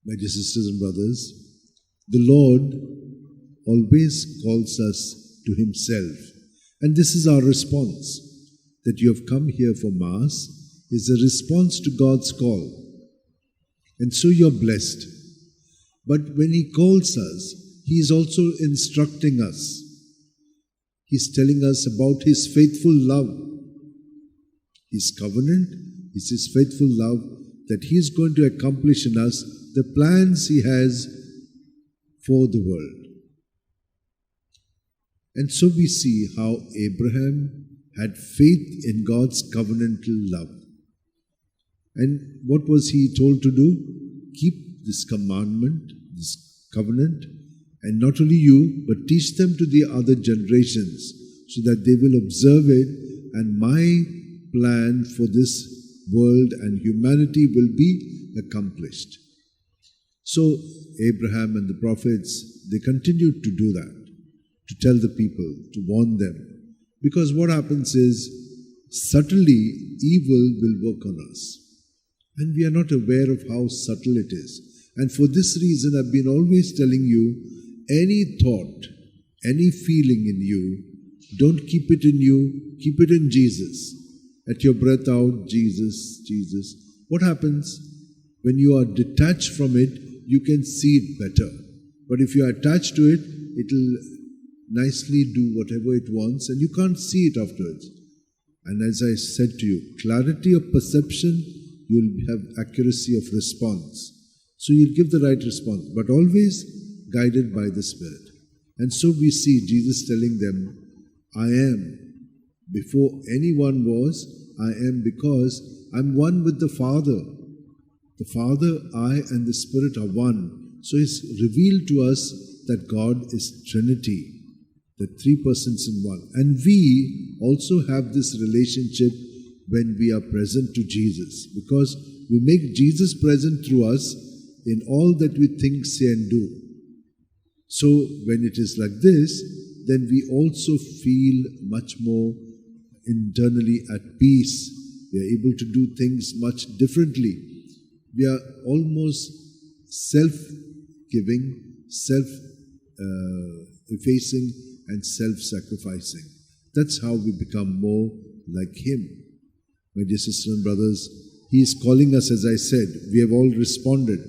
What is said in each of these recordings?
My dear sisters and brothers, the Lord always calls us to Himself. And this is our response. That you have come here for Mass is a response to God's call. And so you're blessed. But when He calls us, He is also instructing us. He's telling us about His faithful love. His covenant is His faithful love that He is going to accomplish in us the plans He has for the world. And so we see how Abraham had faith in God's covenantal love. And what was he told to do? Keep this commandment, this covenant, and not only you, but teach them to the other generations so that they will observe it, and my plan for this world and humanity will be accomplished. So Abraham and the prophets, they continued to do that, to tell the people, to warn them. Because what happens is, subtly evil will work on us. And we are not aware of how subtle it is. And for this reason, I've been always telling you, any thought, any feeling in you, don't keep it in you, keep it in Jesus. At your breath out, Jesus, Jesus. What happens? When you are detached from it, you can see it better. But if you are attached to it, it will nicely do whatever it wants and you can't see it afterwards. And as I said to you, clarity of perception, you'll have accuracy of response. So you'll give the right response, but always guided by the Spirit. And so we see Jesus telling them, I am. Before anyone was, I am, because I'm one with the Father. The Father, I, and the Spirit are one. So it's revealed to us that God is Trinity. The three persons in one. And we also have this relationship when we are present to Jesus, because we make Jesus present through us in all that we think, say and do. So when it is like this, then we also feel much more internally at peace. We are able to do things much differently. We are almost self-giving, self-effacing, and self-sacrificing. That's how we become more like Him. My dear sisters and brothers, He is calling us, as I said, we have all responded.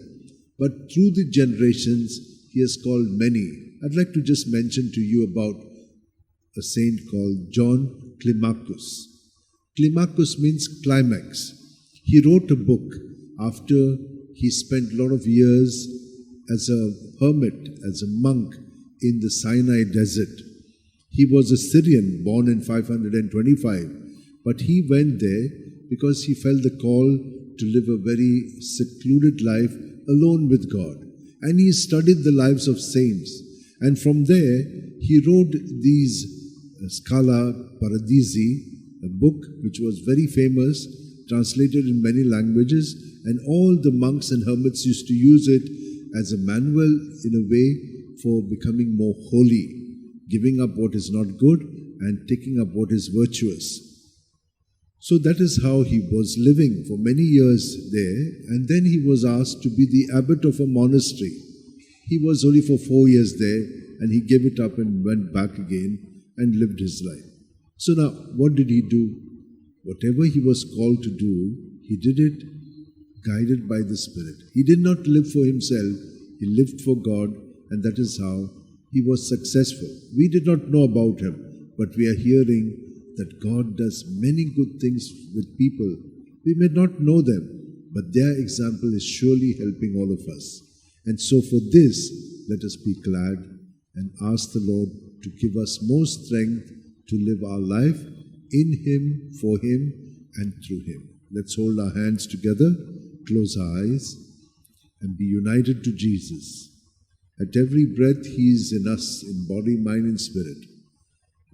But through the generations, He has called many. I'd like to just mention to you about a saint called John Climacus. Climacus means climax. He wrote a book after he spent a lot of years as a hermit, as a monk in the Sinai desert. He was a Syrian born in 525, but he went there because he felt the call to live a very secluded life alone with God. And he studied the lives of saints. And from there, he wrote these Scala Paradisi, a book which was very famous, translated in many languages, and all the monks and hermits used to use it as a manual in a way for becoming more holy, giving up what is not good and taking up what is virtuous. So that is how he was living for many years there, and then he was asked to be the abbot of a monastery. He was only for 4 years there, and he gave it up and went back again and lived his life. So now, what did he do? Whatever he was called to do, he did it guided by the Spirit. He did not live for himself, he lived for God, and that is how he was successful. We did not know about him, but we are hearing that God does many good things with people. We may not know them, but their example is surely helping all of us. And so for this, let us be glad and ask the Lord to give us more strength to live our life in Him, for Him, and through Him. Let's hold our hands together, close our eyes, and be united to Jesus. At every breath He is in us, in body, mind, and spirit.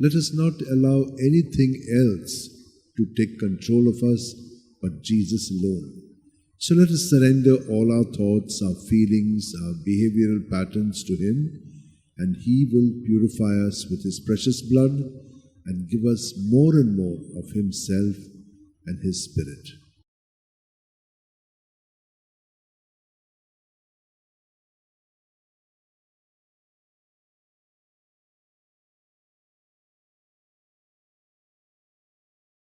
Let us not allow anything else to take control of us, but Jesus alone. So let us surrender all our thoughts, our feelings, our behavioral patterns to Him, and He will purify us with His precious blood and give us more and more of Himself and His Spirit.